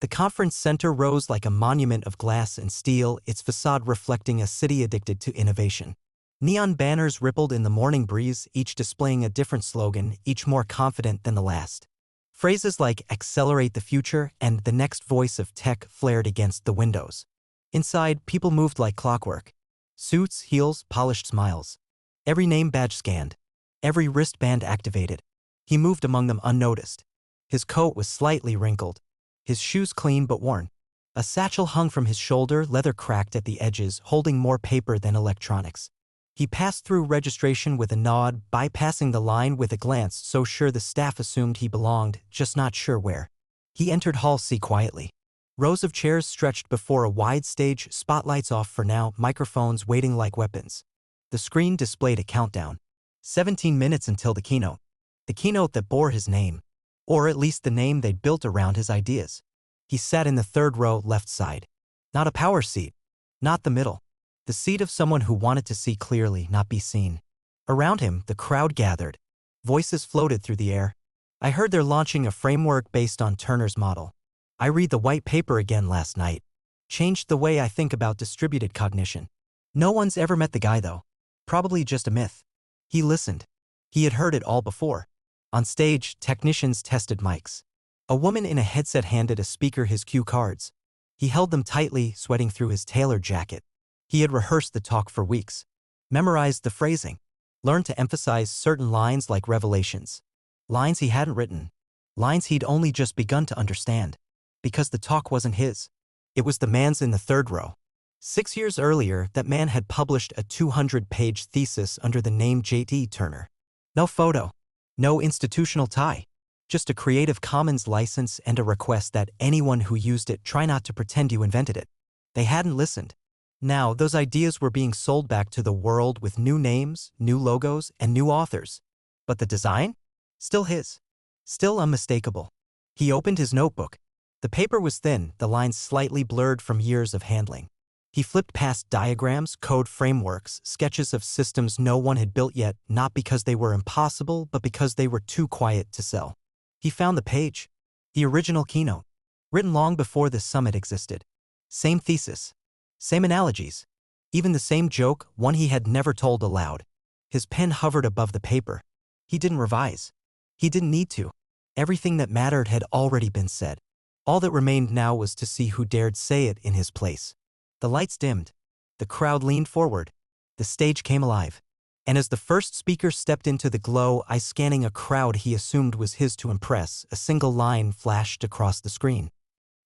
The conference center rose like a monument of glass and steel, its facade reflecting a city addicted to innovation. Neon banners rippled in the morning breeze, each displaying a different slogan, each more confident than the last. Phrases like "accelerate the future" and "the next voice of tech" flared against the windows. Inside, people moved like clockwork. Suits, heels, polished smiles. Every name badge scanned. Every wristband activated. He moved among them unnoticed. His coat was slightly wrinkled. His shoes clean but worn. A satchel hung from his shoulder, leather cracked at the edges, holding more paper than electronics. He passed through registration with a nod, bypassing the line with a glance so sure the staff assumed he belonged, just not sure where. He entered Hall C quietly. Rows of chairs stretched before a wide stage, spotlights off for now, microphones waiting like weapons. The screen displayed a countdown. 17 minutes until the keynote. The keynote that bore his name. Or at least the name they'd built around his ideas. He sat in the third row, left side. Not a power seat. Not the middle. The seat of someone who wanted to see clearly, not be seen. Around him, the crowd gathered. Voices floated through the air. I heard they're launching a framework based on Turner's model. I read the white paper again last night. Changed the way I think about distributed cognition. No one's ever met the guy though. Probably just a myth. He listened. He had heard it all before. On stage, technicians tested mics. A woman in a headset handed a speaker his cue cards. He held them tightly, sweating through his tailored jacket. He had rehearsed the talk for weeks. Memorized the phrasing. Learned to emphasize certain lines like revelations. Lines he hadn't written. Lines he'd only just begun to understand. Because the talk wasn't his. It was the man's in the third row. 6 years earlier, that man had published a 200-page thesis under the name J.D. Turner. No photo. No institutional tie. Just a Creative Commons license and a request that anyone who used it try not to pretend you invented it. They hadn't listened. Now, those ideas were being sold back to the world with new names, new logos, and new authors. But the design? Still his. Still unmistakable. He opened his notebook. The paper was thin, the lines slightly blurred from years of handling. He flipped past diagrams, code frameworks, sketches of systems no one had built yet, not because they were impossible, but because they were too quiet to sell. He found the page. The original keynote. Written long before the summit existed. Same thesis. Same analogies. Even the same joke, one he had never told aloud. His pen hovered above the paper. He didn't revise. He didn't need to. Everything that mattered had already been said. All that remained now was to see who dared say it in his place. The lights dimmed. The crowd leaned forward. The stage came alive. And as the first speaker stepped into the glow, eyes scanning a crowd he assumed was his to impress, a single line flashed across the screen.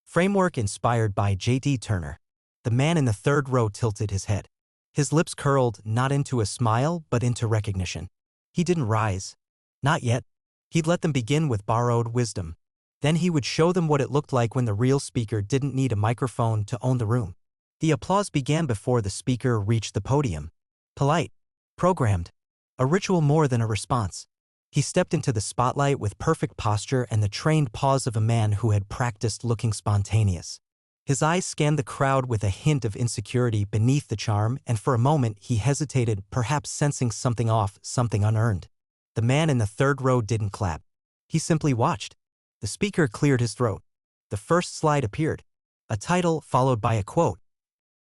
Framework inspired by J.D. Turner. The man in the third row tilted his head. His lips curled, not into a smile, but into recognition. He didn't rise. Not yet. He'd let them begin with borrowed wisdom. Then he would show them what it looked like when the real speaker didn't need a microphone to own the room. The applause began before the speaker reached the podium. Polite. Programmed. A ritual more than a response. He stepped into the spotlight with perfect posture and the trained pause of a man who had practiced looking spontaneous. His eyes scanned the crowd with a hint of insecurity beneath the charm, and for a moment he hesitated, perhaps sensing something off, something unearned. The man in the third row didn't clap. He simply watched. The speaker cleared his throat. The first slide appeared. A title followed by a quote.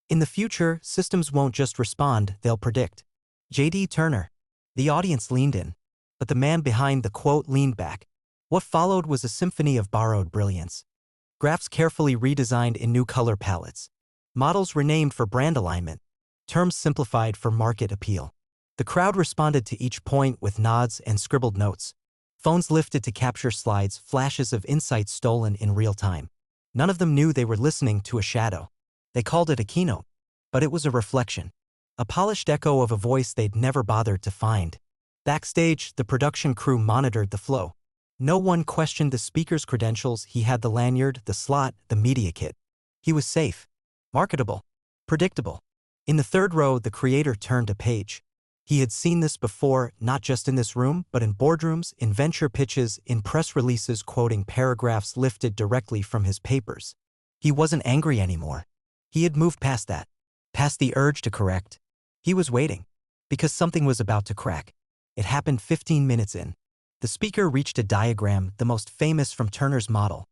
In the future, systems won't just respond, they'll predict. J.D. Turner. The audience leaned in. But the man behind the quote leaned back. What followed was a symphony of borrowed brilliance. Graphs carefully redesigned in new color palettes. Models renamed for brand alignment. Terms simplified for market appeal. The crowd responded to each point with nods and scribbled notes. Phones lifted to capture slides, flashes of insight stolen in real time. None of them knew they were listening to a shadow. They called it a keynote. But it was a reflection. A polished echo of a voice they'd never bothered to find. Backstage, the production crew monitored the flow. No one questioned the speaker's credentials. He had the lanyard, the slot, the media kit. He was safe. Marketable. Predictable. In the third row, the creator turned a page. He had seen this before, not just in this room, but in boardrooms, in venture pitches, in press releases quoting paragraphs lifted directly from his papers. He wasn't angry anymore. He had moved past that. Past the urge to correct. He was waiting. Because something was about to crack. It happened 15 minutes in. The speaker reached a diagram, the most famous from Turner's model.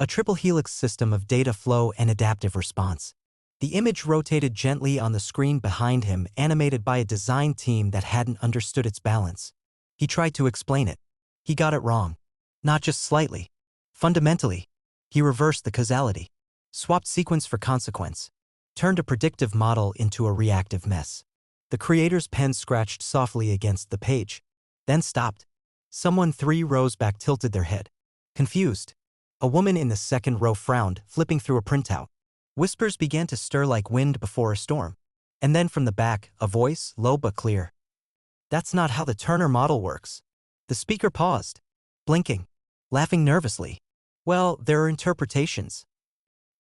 A triple helix system of data flow and adaptive response. The image rotated gently on the screen behind him, animated by a design team that hadn't understood its balance. He tried to explain it. He got it wrong. Not just slightly. Fundamentally. He reversed the causality. Swapped sequence for consequence. Turned a predictive model into a reactive mess. The creator's pen scratched softly against the page. Then stopped. Someone 3 rows back tilted their head. Confused. A woman in the second row frowned, flipping through a printout. Whispers began to stir like wind before a storm. And then from the back, a voice, low but clear. That's not how the Turner model works. The speaker paused, blinking, laughing nervously. Well, there are interpretations.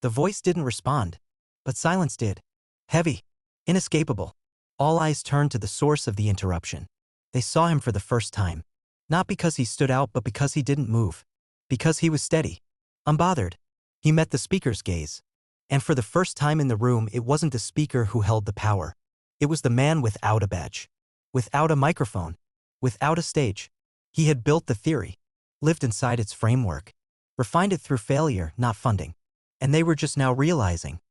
The voice didn't respond, but silence did. Heavy, inescapable. All eyes turned to the source of the interruption. They saw him for the first time. Not because he stood out, but because he didn't move. Because he was steady. Unbothered. He met the speaker's gaze. And for the first time in the room, it wasn't the speaker who held the power. It was the man without a badge. Without a microphone. Without a stage. He had built the theory. Lived inside its framework. Refined it through failure, not funding. And they were just now realizing.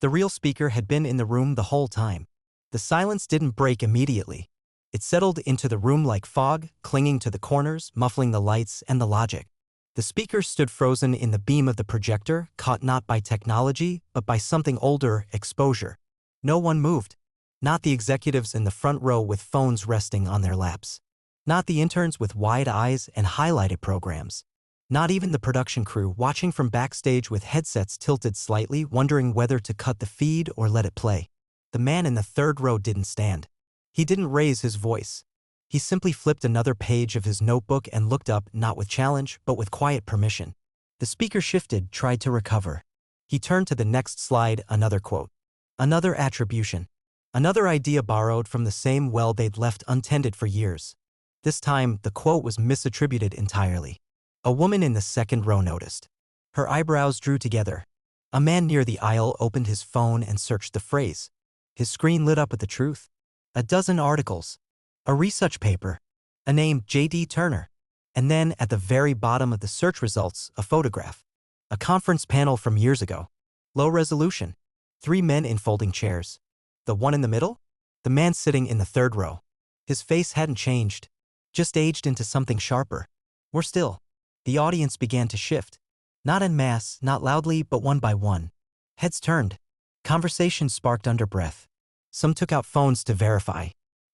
The real speaker had been in the room the whole time. The silence didn't break immediately. It settled into the room like fog, clinging to the corners, muffling the lights and the logic. The speaker stood frozen in the beam of the projector, caught not by technology, but by something older, exposure. No one moved. Not the executives in the front row with phones resting on their laps. Not the interns with wide eyes and highlighted programs. Not even the production crew watching from backstage with headsets tilted slightly, wondering whether to cut the feed or let it play. The man in the third row didn't stand. He didn't raise his voice. He simply flipped another page of his notebook and looked up, not with challenge, but with quiet permission. The speaker shifted, tried to recover. He turned to the next slide, another quote. Another attribution. Another idea borrowed from the same well they'd left untended for years. This time, the quote was misattributed entirely. A woman in the second row noticed. Her eyebrows drew together. A man near the aisle opened his phone and searched the phrase. His screen lit up with the truth. A dozen articles. A research paper. A name, J.D. Turner. And then, at the very bottom of the search results, a photograph. A conference panel from years ago. Low resolution. 3 men in folding chairs. The one in the middle? The man sitting in the third row. His face hadn't changed. Just aged into something sharper. More still. The audience began to shift. Not en masse, not loudly, but one by one. Heads turned. Conversation sparked under breath. Some took out phones to verify.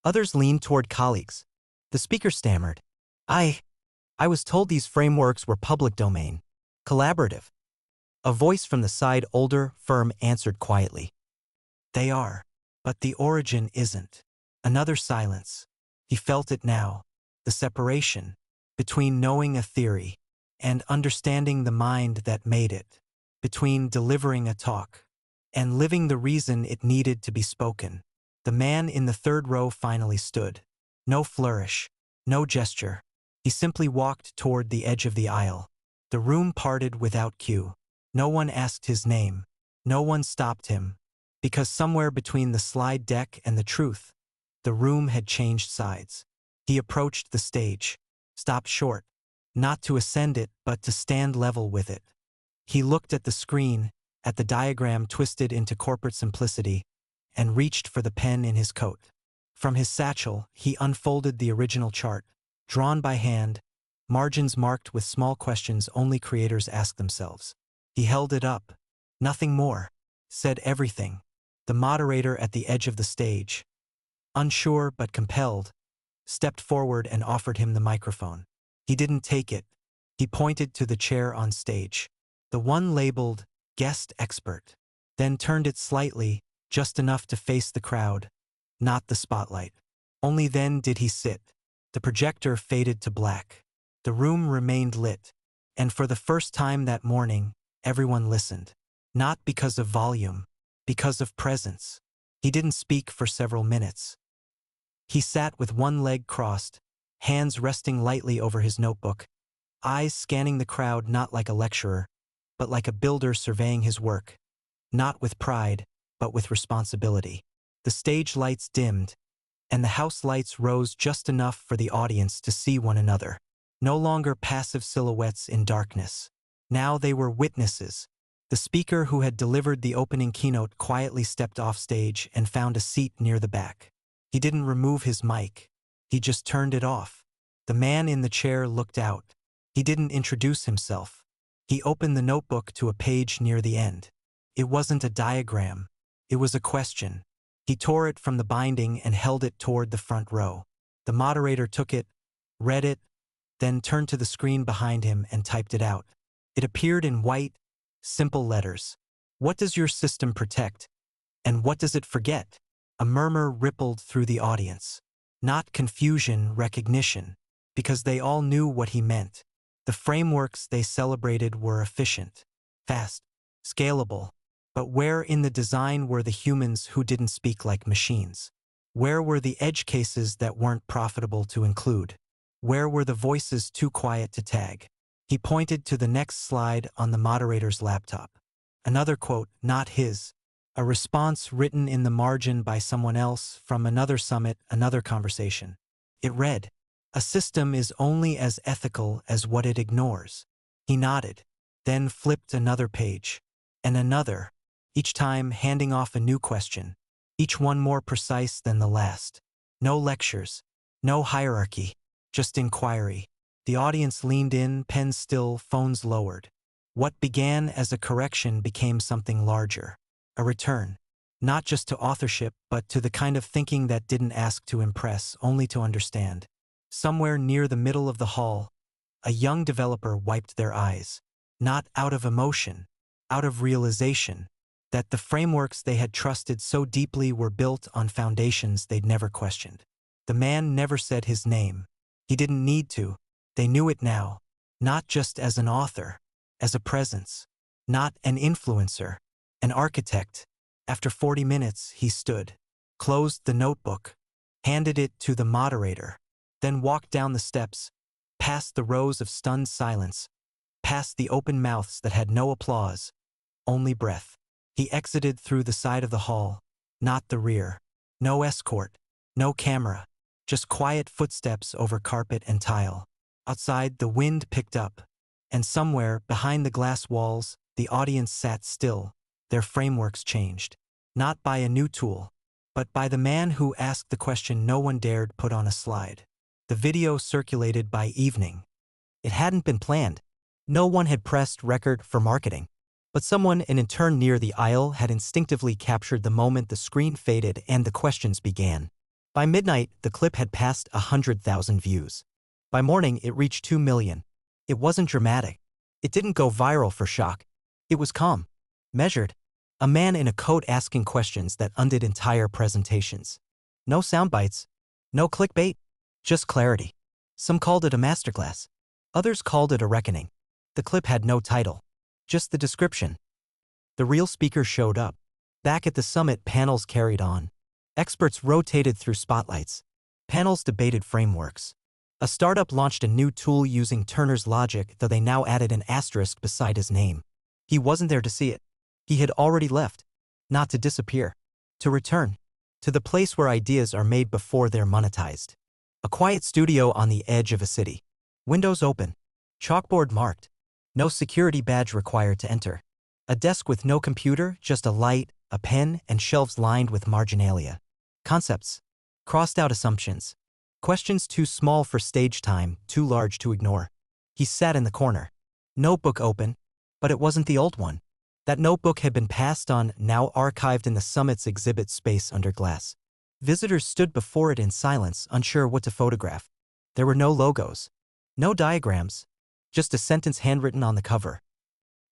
Others leaned toward colleagues. The speaker stammered. I was told these frameworks were public domain. Collaborative. A voice from the side, older, firm, answered quietly. They are. But the origin isn't. Another silence. He felt it now. The separation between knowing a theory and understanding the mind that made it. Between delivering a talk and living the reason it needed to be spoken. The man in the third row finally stood. No flourish, no gesture. He simply walked toward the edge of the aisle. The room parted without cue. No one asked his name. No one stopped him. Because somewhere between the slide deck and the truth, the room had changed sides. He approached the stage, stopped short, not to ascend it, but to stand level with it. He looked at the screen, at the diagram twisted into corporate simplicity, and reached for the pen in his coat. From his satchel, he unfolded the original chart, drawn by hand, margins marked with small questions only creators ask themselves. He held it up. Nothing more. Said everything. The moderator at the edge of the stage, unsure but compelled, stepped forward and offered him the microphone. He didn't take it. He pointed to the chair on stage, the one labeled guest expert, then turned it slightly, just enough to face the crowd, not the spotlight. Only then did he sit. The projector faded to black. The room remained lit, and for the first time that morning, everyone listened. Not because of volume, because of presence. He didn't speak for several minutes. He sat with one leg crossed, hands resting lightly over his notebook, eyes scanning the crowd not like a lecturer, but like a builder surveying his work. Not with pride, but with responsibility. The stage lights dimmed, and the house lights rose just enough for the audience to see one another. No longer passive silhouettes in darkness. Now they were witnesses. The speaker who had delivered the opening keynote quietly stepped off stage and found a seat near the back. He didn't remove his mic. He just turned it off. The man in the chair looked out. He didn't introduce himself. He opened the notebook to a page near the end. It wasn't a diagram. It was a question. He tore it from the binding and held it toward the front row. The moderator took it, read it, then turned to the screen behind him and typed it out. It appeared in white, simple letters. What does your system protect? And what does it forget? A murmur rippled through the audience. Not confusion, recognition. Because they all knew what he meant. The frameworks they celebrated were efficient, fast, scalable. But where in the design were the humans who didn't speak like machines? Where were the edge cases that weren't profitable to include? Where were the voices too quiet to tag? He pointed to the next slide on the moderator's laptop. Another quote, not his. A response written in the margin by someone else from another summit, another conversation. It read, "A system is only as ethical as what it ignores." He nodded, then flipped another page, and another, each time handing off a new question, each one more precise than the last. No lectures, no hierarchy, just inquiry. The audience leaned in, pens still, phones lowered. What began as a correction became something larger. A return, not just to authorship, but to the kind of thinking that didn't ask to impress, only to understand. Somewhere near the middle of the hall, a young developer wiped their eyes. Not out of emotion, out of realization that the frameworks they had trusted so deeply were built on foundations they'd never questioned. The man never said his name. He didn't need to. They knew it now. Not just as an author, as a presence. Not an influencer, an architect. After 40 minutes, he stood, closed the notebook, handed it to the moderator, then walked down the steps, past the rows of stunned silence, past the open mouths that had no applause, only breath. He exited through the side of the hall, not the rear. No escort, no camera, just quiet footsteps over carpet and tile. Outside, the wind picked up, and somewhere behind the glass walls, the audience sat still, their frameworks changed. Not by a new tool, but by the man who asked the question no one dared put on a slide. The video circulated by evening. It hadn't been planned. No one had pressed record for marketing. But someone, an intern near the aisle, had instinctively captured the moment the screen faded and the questions began. By midnight, the clip had passed 100,000 views. By morning, it reached 2 million. It wasn't dramatic. It didn't go viral for shock. It was calm, measured. A man in a coat asking questions that undid entire presentations. No sound bites, no clickbait, just clarity. Some called it a masterclass. Others called it a reckoning. The clip had no title, just the description. The real speaker showed up. Back at the summit, panels carried on. Experts rotated through spotlights. Panels debated frameworks. A startup launched a new tool using Turner's logic, though they now added an asterisk beside his name. He wasn't there to see it. He had already left. Not to disappear. To return. To the place where ideas are made before they're monetized. A quiet studio on the edge of a city. Windows open. Chalkboard marked. No security badge required to enter. A desk with no computer, just a light, a pen, and shelves lined with marginalia. Concepts. Crossed out assumptions. Questions too small for stage time, too large to ignore. He sat in the corner. Notebook open, but it wasn't the old one. That notebook had been passed on, now archived in the summit's exhibit space under glass. Visitors stood before it in silence, unsure what to photograph. There were no logos. No diagrams. Just a sentence handwritten on the cover.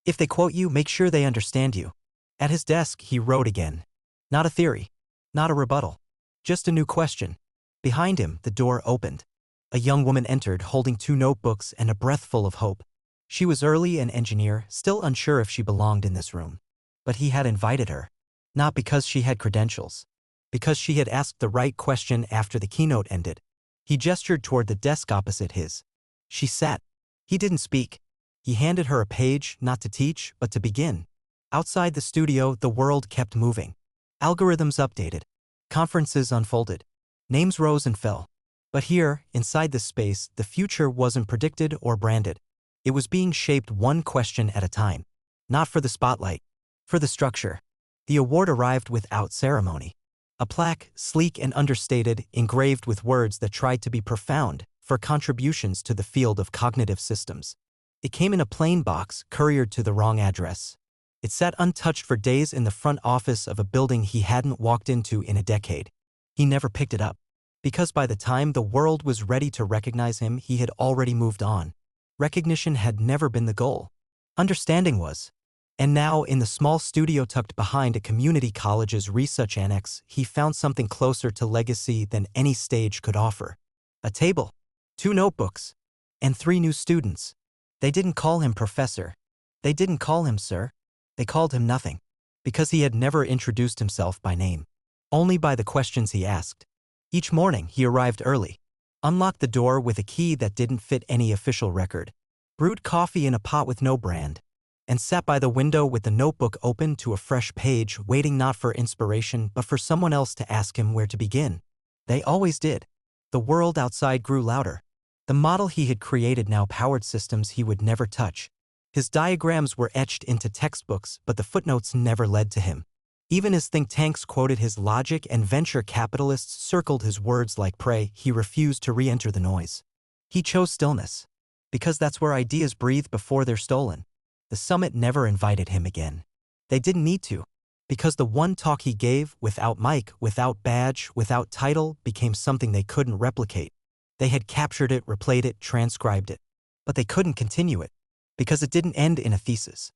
If they quote you, make sure they understand you. At his desk, he wrote again. Not a theory. Not a rebuttal. Just a new question. Behind him, the door opened. A young woman entered, holding 2 notebooks and a breath full of hope. She was early an engineer, still unsure if she belonged in this room. But he had invited her. Not because she had credentials. Because she had asked the right question after the keynote ended. He gestured toward the desk opposite his. She sat. He didn't speak. He handed her a page, not to teach, but to begin. Outside the studio, the world kept moving. Algorithms updated. Conferences unfolded. Names rose and fell. But here, inside this space, the future wasn't predicted or branded. It was being shaped one question at a time. Not for the spotlight, for the structure. The award arrived without ceremony. A plaque, sleek and understated, engraved with words that tried to be profound, for contributions to the field of cognitive systems. It came in a plain box, couriered to the wrong address. It sat untouched for days in the front office of a building he hadn't walked into in a decade. He never picked it up. Because by the time the world was ready to recognize him, he had already moved on. Recognition had never been the goal. Understanding was. And now, in the small studio tucked behind a community college's research annex, he found something closer to legacy than any stage could offer. A table, 2 notebooks, and 3 new students. They didn't call him professor. They didn't call him sir. They called him nothing. Because he had never introduced himself by name. Only by the questions he asked. Each morning, he arrived early. Unlocked the door with a key that didn't fit any official record. Brewed coffee in a pot with no brand. And sat by the window with the notebook open to a fresh page, waiting not for inspiration but for someone else to ask him where to begin. They always did. The world outside grew louder. The model he had created now powered systems he would never touch. His diagrams were etched into textbooks, but the footnotes never led to him. Even as think tanks quoted his logic and venture capitalists circled his words like prey, he refused to re-enter the noise. He chose stillness. Because that's where ideas breathe before they're stolen. The summit never invited him again. They didn't need to. Because the one talk he gave, without mic, without badge, without title, became something they couldn't replicate. They had captured it, replayed it, transcribed it. But they couldn't continue it. Because it didn't end in a thesis.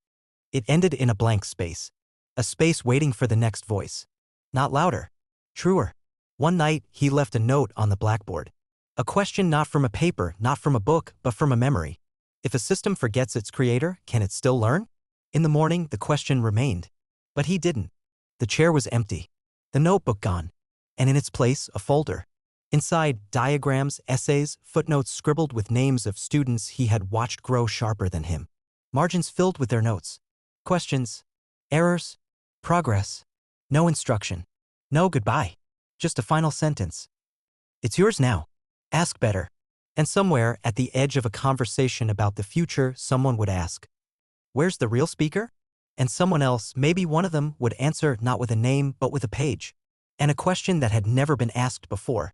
It ended in a blank space. A space waiting for the next voice. Not louder. Truer. One night, he left a note on the blackboard. A question not from a paper, not from a book, but from a memory. If a system forgets its creator, can it still learn? In the morning, the question remained. But he didn't. The chair was empty. The notebook gone. And in its place, a folder. Inside, diagrams, essays, footnotes scribbled with names of students he had watched grow sharper than him. Margins filled with their notes. Questions. Errors. Progress. No instruction. No goodbye. Just a final sentence. It's yours now. Ask better. And somewhere, at the edge of a conversation about the future, someone would ask, "Where's the real speaker?" And someone else, maybe one of them, would answer not with a name but with a page. And a question that had never been asked before.